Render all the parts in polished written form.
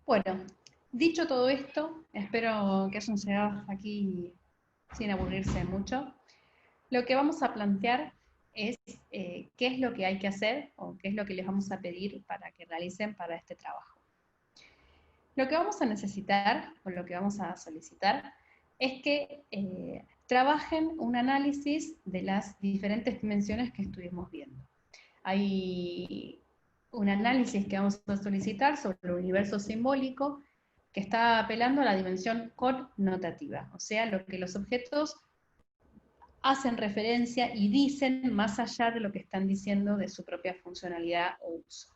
Bueno, dicho todo esto, espero que hayan llegado hasta aquí sin aburrirse mucho. Lo que vamos a plantear es qué es lo que hay que hacer o qué es lo que les vamos a pedir para que realicen para este trabajo. Lo que vamos a necesitar o lo que vamos a solicitar es que trabajen un análisis de las diferentes dimensiones que estuvimos viendo. Hay un análisis que vamos a solicitar sobre el universo simbólico que está apelando a la dimensión connotativa, o sea, lo que los objetos hacen referencia y dicen más allá de lo que están diciendo de su propia funcionalidad o uso.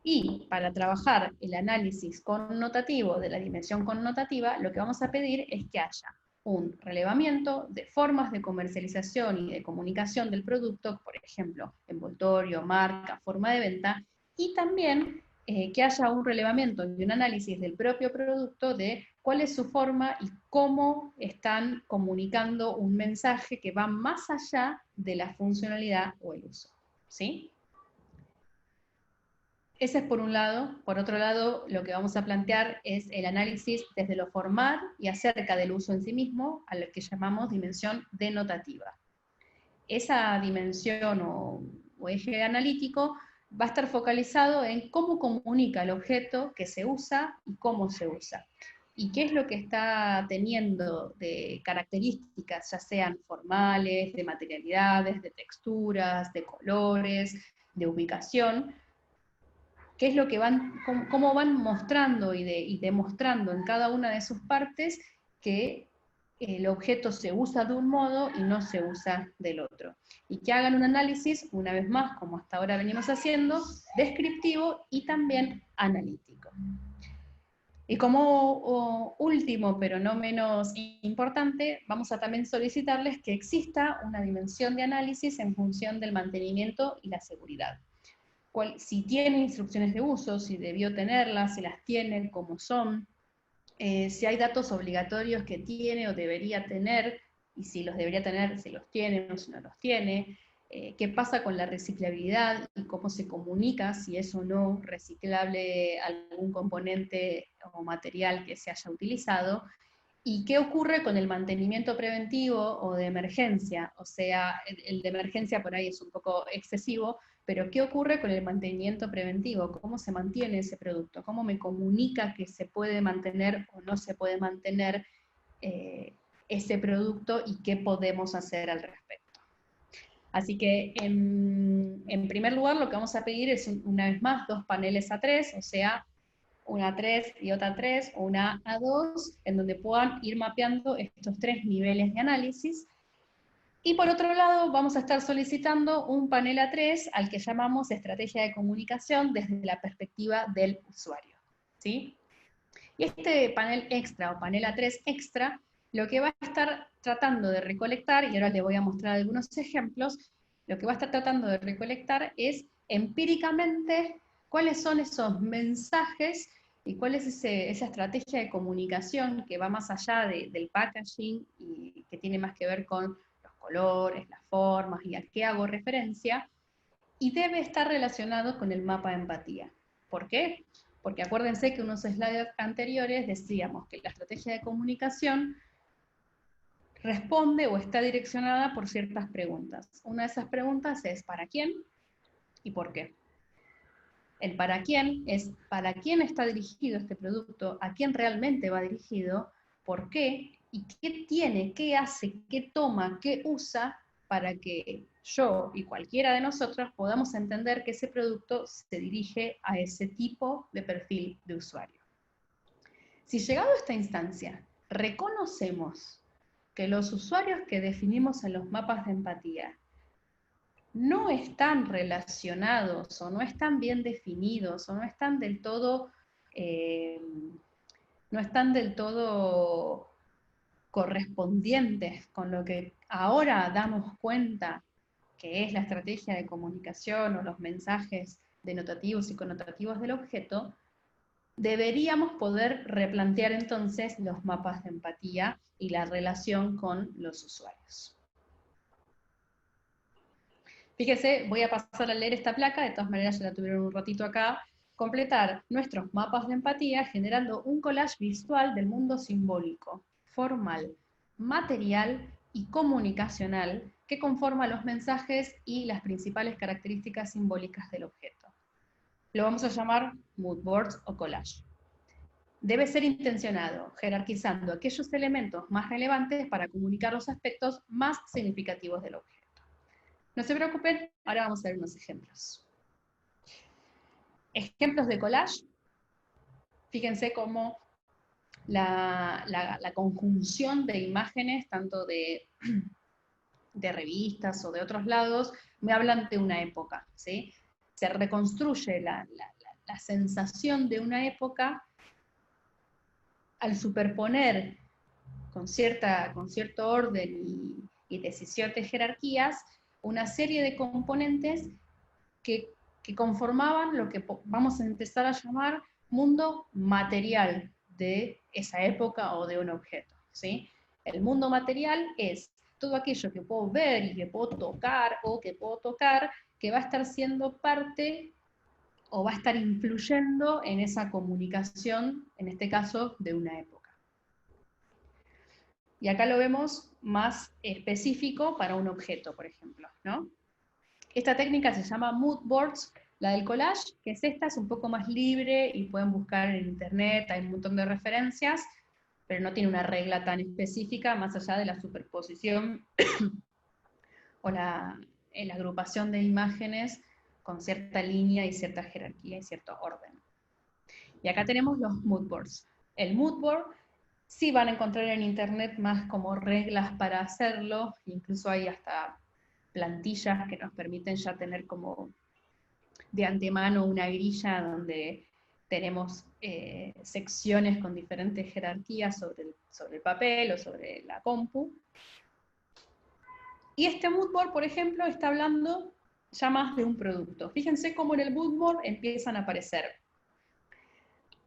Y para trabajar el análisis connotativo de la dimensión connotativa, lo que vamos a pedir es que haya un relevamiento de formas de comercialización y de comunicación del producto, por ejemplo, envoltorio, marca, forma de venta, y también que haya un relevamiento y un análisis del propio producto de cuál es su forma y cómo están comunicando un mensaje que va más allá de la funcionalidad o el uso. ¿Sí? Ese es por un lado. Por otro lado, lo que vamos a plantear es el análisis desde lo formal y acerca del uso en sí mismo, a lo que llamamos dimensión denotativa. Esa dimensión o eje analítico va a estar focalizado en cómo comunica el objeto que se usa y cómo se usa. Y qué es lo que está teniendo de características, ya sean formales, de materialidades, de texturas, de colores, de ubicación, qué es lo que van, cómo van mostrando y demostrando en cada una de sus partes que el objeto se usa de un modo y no se usa del otro. Y que hagan un análisis, una vez más, como hasta ahora venimos haciendo, descriptivo y también analítico. Y como último, pero no menos importante, vamos a también solicitarles que exista una dimensión de análisis en función del mantenimiento y la seguridad. Si tiene instrucciones de uso, si debió tenerlas, si las tiene, cómo son, si hay datos obligatorios que tiene o debería tener, y si los debería tener, si los tiene o si no los tiene, qué pasa con la reciclabilidad y cómo se comunica si es o no reciclable algún componente o material que se haya utilizado, y qué ocurre con el mantenimiento preventivo o de emergencia. O sea, el de emergencia por ahí es un poco excesivo, pero ¿qué ocurre con el mantenimiento preventivo? ¿Cómo se mantiene ese producto? ¿Cómo me comunica que se puede mantener o no se puede mantener ese producto y qué podemos hacer al respecto? Así que en primer lugar lo que vamos a pedir es una vez más 2 paneles A3, o sea, una A3 y otra A3, o una A2, en donde puedan ir mapeando estos 3 niveles de análisis. Y por otro lado, vamos a estar solicitando un panel A3 al que llamamos estrategia de comunicación desde la perspectiva del usuario. ¿Sí? Y este panel extra o panel A3 extra, lo que va a estar tratando de recolectar, y ahora les voy a mostrar algunos ejemplos, lo que va a estar tratando de recolectar es empíricamente cuáles son esos mensajes y cuál es esa estrategia de comunicación que va más allá del packaging y que tiene más que ver con los colores, las formas y a qué hago referencia, y debe estar relacionado con el mapa de empatía. ¿Por qué? Porque acuérdense que unos slides anteriores decíamos que la estrategia de comunicación responde o está direccionada por ciertas preguntas. Una de esas preguntas es ¿para quién y por qué? El para quién es para quién está dirigido este producto, a quién realmente va dirigido, por qué y qué tiene, qué hace, qué toma, qué usa para que yo y cualquiera de nosotros podamos entender que ese producto se dirige a ese tipo de perfil de usuario. Si llegado a esta instancia reconocemos que los usuarios que definimos en los mapas de empatía no están relacionados o no están bien definidos o no están del todo, eh, no están del todo correspondientes con lo que ahora damos cuenta que es la estrategia de comunicación o los mensajes denotativos y connotativos del objeto, deberíamos poder replantear entonces los mapas de empatía y la relación con los usuarios. Fíjese, voy a pasar a leer esta placa, de todas maneras ya la tuvieron un ratito acá, completar nuestros mapas de empatía generando un collage visual del mundo simbólico, formal, material y comunicacional que conforma los mensajes y las principales características simbólicas del objeto. Lo vamos a llamar mood boards o collage. Debe ser intencionado, jerarquizando aquellos elementos más relevantes para comunicar los aspectos más significativos del objeto. No se preocupen, ahora vamos a ver unos ejemplos. Ejemplos de collage. Fíjense cómo la conjunción de imágenes, tanto de revistas o de otros lados, me hablan de una época, ¿sí? Se reconstruye la sensación de una época al superponer con cierto orden y decisión de jerarquías, una serie de componentes que conformaban lo que vamos a empezar a llamar mundo material de esa época o de un objeto, ¿sí? El mundo material es todo aquello que puedo ver y que puedo tocar o que puedo tocar, que va a estar siendo parte o va a estar influyendo en esa comunicación, en este caso, de una época. Y acá lo vemos más específico para un objeto, por ejemplo, ¿no? Esta técnica se llama mood boards, la del collage, que es esta, es un poco más libre y pueden buscar en internet, hay un montón de referencias, pero no tiene una regla tan específica, más allá de la superposición o la agrupación de imágenes con cierta línea y cierta jerarquía y cierto orden. Y acá tenemos los mood boards. El mood board sí van a encontrar en internet más como reglas para hacerlo, incluso hay hasta plantillas que nos permiten ya tener como de antemano una grilla donde tenemos secciones con diferentes jerarquías sobre el papel o sobre la compu. Y este mood board, por ejemplo, está hablando ya más de un producto. Fíjense cómo en el mood board empiezan a aparecer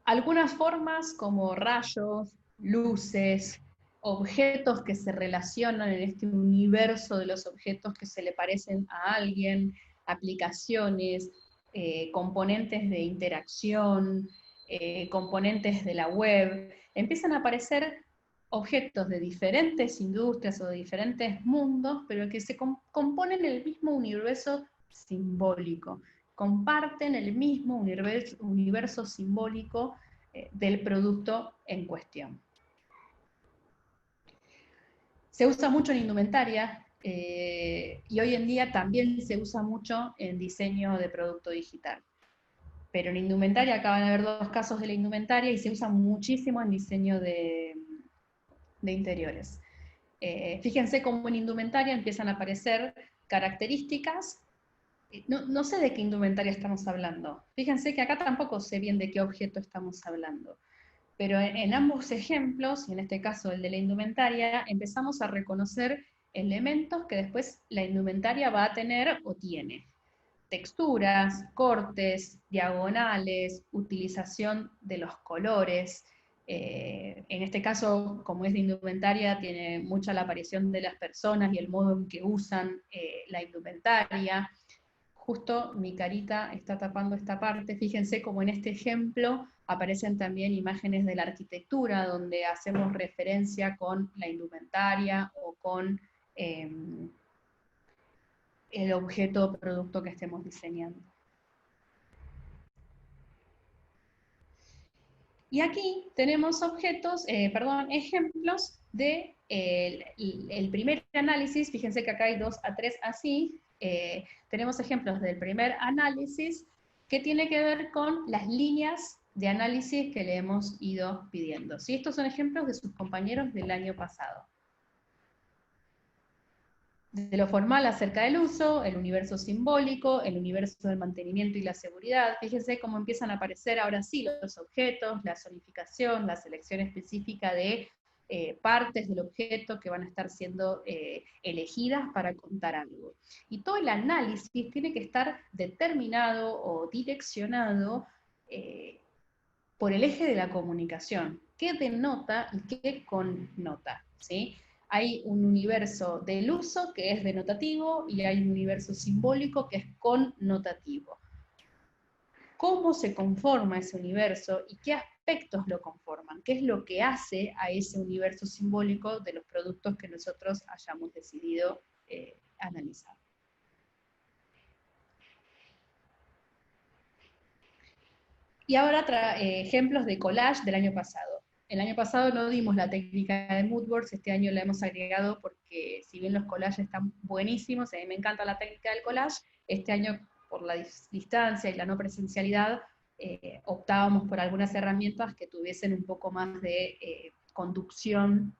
algunas formas como rayos, luces, objetos que se relacionan en este universo de los objetos que se le parecen a alguien, aplicaciones, componentes de interacción, componentes de la web. Empiezan a aparecer objetos de diferentes industrias o de diferentes mundos, pero que se componen el mismo universo simbólico, comparten el mismo universo simbólico del producto en cuestión. Se usa mucho en indumentaria y hoy en día también se usa mucho en diseño de producto digital. Pero en indumentaria, acá van a haber dos casos de la indumentaria y se usa muchísimo en diseño de interiores. Fíjense cómo en indumentaria empiezan a aparecer características. No sé de qué indumentaria estamos hablando. Fíjense que acá tampoco sé bien de qué objeto estamos hablando. Pero en ambos ejemplos, y en este caso el de la indumentaria, empezamos a reconocer elementos que después la indumentaria va a tener o tiene. Texturas, cortes, diagonales, utilización de los colores. En este caso, como es de indumentaria, tiene mucha la aparición de las personas y el modo en que usan la indumentaria. Justo mi carita está tapando esta parte. Fíjense como en este ejemplo aparecen también imágenes de la arquitectura, donde hacemos referencia con la indumentaria o con el objeto o producto que estemos diseñando. Y aquí tenemos ejemplos de el primer análisis. Fíjense que acá hay 2 a 3 así. Tenemos ejemplos del primer análisis que tiene que ver con las líneas de análisis que le hemos ido pidiendo. ¿Sí? Estos son ejemplos de sus compañeros del año pasado. De lo formal acerca del uso, el universo simbólico, el universo del mantenimiento y la seguridad. Fíjense cómo empiezan a aparecer ahora sí los objetos, la zonificación, la selección específica de partes del objeto que van a estar siendo elegidas para contar algo. Y todo el análisis tiene que estar determinado o direccionado por el eje de la comunicación. ¿Qué denota y qué connota? ¿Sí? Hay un universo del uso que es denotativo y hay un universo simbólico que es connotativo. cómo se conforma ese universo y qué aspectos lo conforman, qué es lo que hace a ese universo simbólico de los productos que nosotros hayamos decidido analizar. Y ahora ejemplos de collage del año pasado. El año pasado no dimos la técnica de moodboards, este año la hemos agregado porque si bien los collages están buenísimos, a mí me encanta la técnica del collage, este año por la distancia y la no presencialidad, optábamos por algunas herramientas que tuviesen un poco más de conducción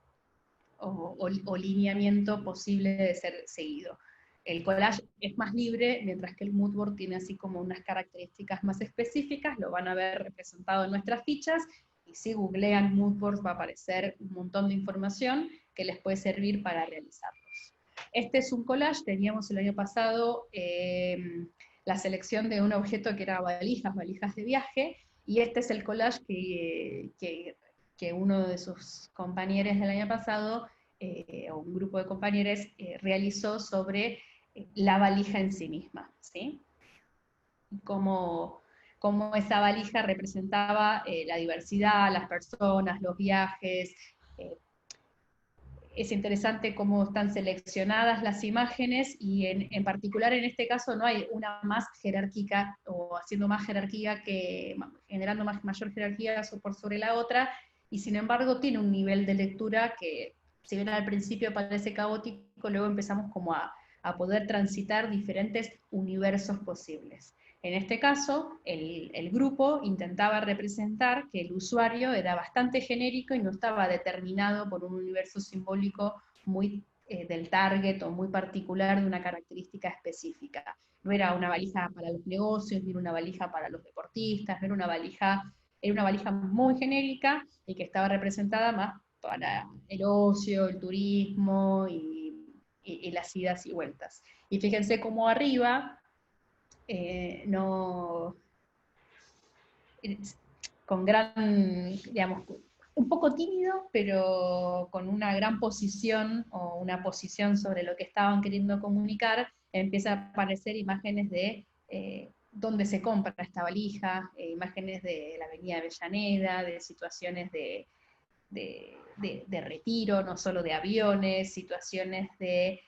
o lineamiento posible de ser seguido. El collage es más libre, mientras que el moodboard tiene así como unas características más específicas, lo van a ver representado en nuestras fichas, y si googlean moodboards va a aparecer un montón de información que les puede servir para realizarlos. Este es un collage, teníamos el año pasado la selección de un objeto que era valijas de viaje, y este es el collage que uno de sus compañeros del año pasado, o un grupo de compañeros, realizó sobre la valija en sí misma, ¿sí? Cómo esa valija representaba la diversidad, las personas, los viajes. Es interesante cómo están seleccionadas las imágenes, y en particular en este caso no hay una más jerárquica, o haciendo más jerarquía, generando mayor jerarquía por sobre la otra, y sin embargo tiene un nivel de lectura que, si bien al principio parece caótico, luego empezamos como a poder transitar diferentes universos posibles. En este caso, el grupo intentaba representar que el usuario era bastante genérico y no estaba determinado por un universo simbólico muy del target o muy particular de una característica específica. No era una valija para los negocios, ni era una valija para los deportistas, no era una valija muy genérica y que estaba representada más para el ocio, el turismo y las idas y vueltas. Y fíjense cómo arriba no, con gran, digamos, un poco tímido, pero con una gran posición, o una posición sobre lo que estaban queriendo comunicar, empieza a aparecer imágenes de dónde se compra esta valija, imágenes de la avenida Avellaneda, de situaciones de retiro, no solo de aviones, situaciones de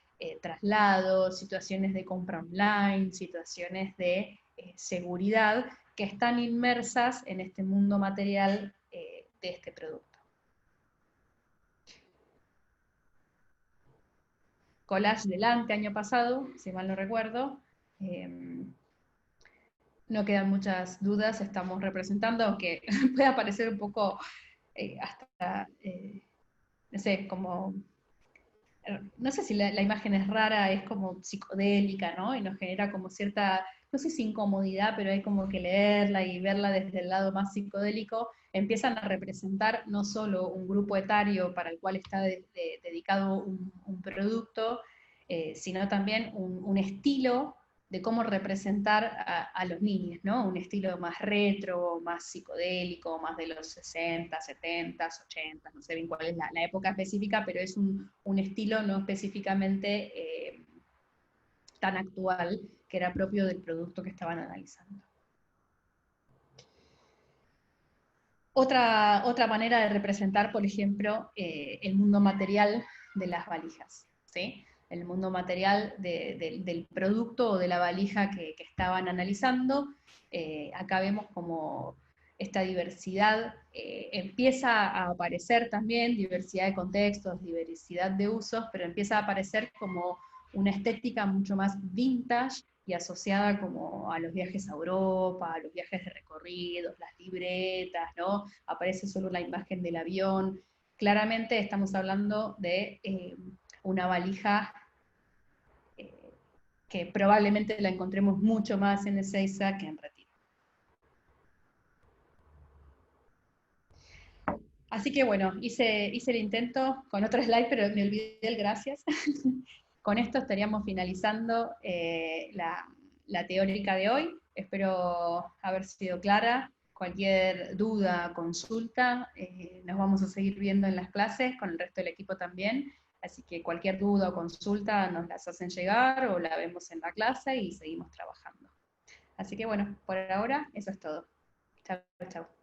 traslados, situaciones de compra online, situaciones de seguridad, que están inmersas en este mundo material de este producto. Collage delante, año pasado, si mal no recuerdo. No quedan muchas dudas, estamos representando, aunque pueda parecer un poco hasta, no sé, como no sé si la imagen es rara, es como psicodélica, ¿no? Y nos genera como cierta, no sé si incomodidad, pero hay como que leerla y verla desde el lado más psicodélico. Empiezan a representar no solo un grupo etario para el cual está dedicado un producto, sino también un estilo de cómo representar a los niños, ¿no? Un estilo más retro, más psicodélico, más de los 60, 70, 80, no sé bien cuál es la época específica, pero es un estilo no específicamente tan actual, que era propio del producto que estaban analizando. Otra manera de representar, por ejemplo, el mundo material de las valijas, ¿sí? El mundo material del producto o de la valija que estaban analizando. Acá vemos como esta diversidad empieza a aparecer también, diversidad de contextos, diversidad de usos, pero empieza a aparecer como una estética mucho más vintage y asociada como a los viajes a Europa, a los viajes de recorridos, las libretas, ¿no? Aparece solo la imagen del avión. Claramente estamos hablando de una valija que probablemente la encontremos mucho más en Ezeiza que en Retiro. Así que bueno, hice el intento con otro slide, pero me olvidé el gracias. Con esto estaríamos finalizando la teórica de hoy. Espero haber sido clara. Cualquier duda, consulta, nos vamos a seguir viendo en las clases, con el resto del equipo también. Así que cualquier duda o consulta nos las hacen llegar, o la vemos en la clase y seguimos trabajando. Así que bueno, por ahora eso es todo. Chao, chao.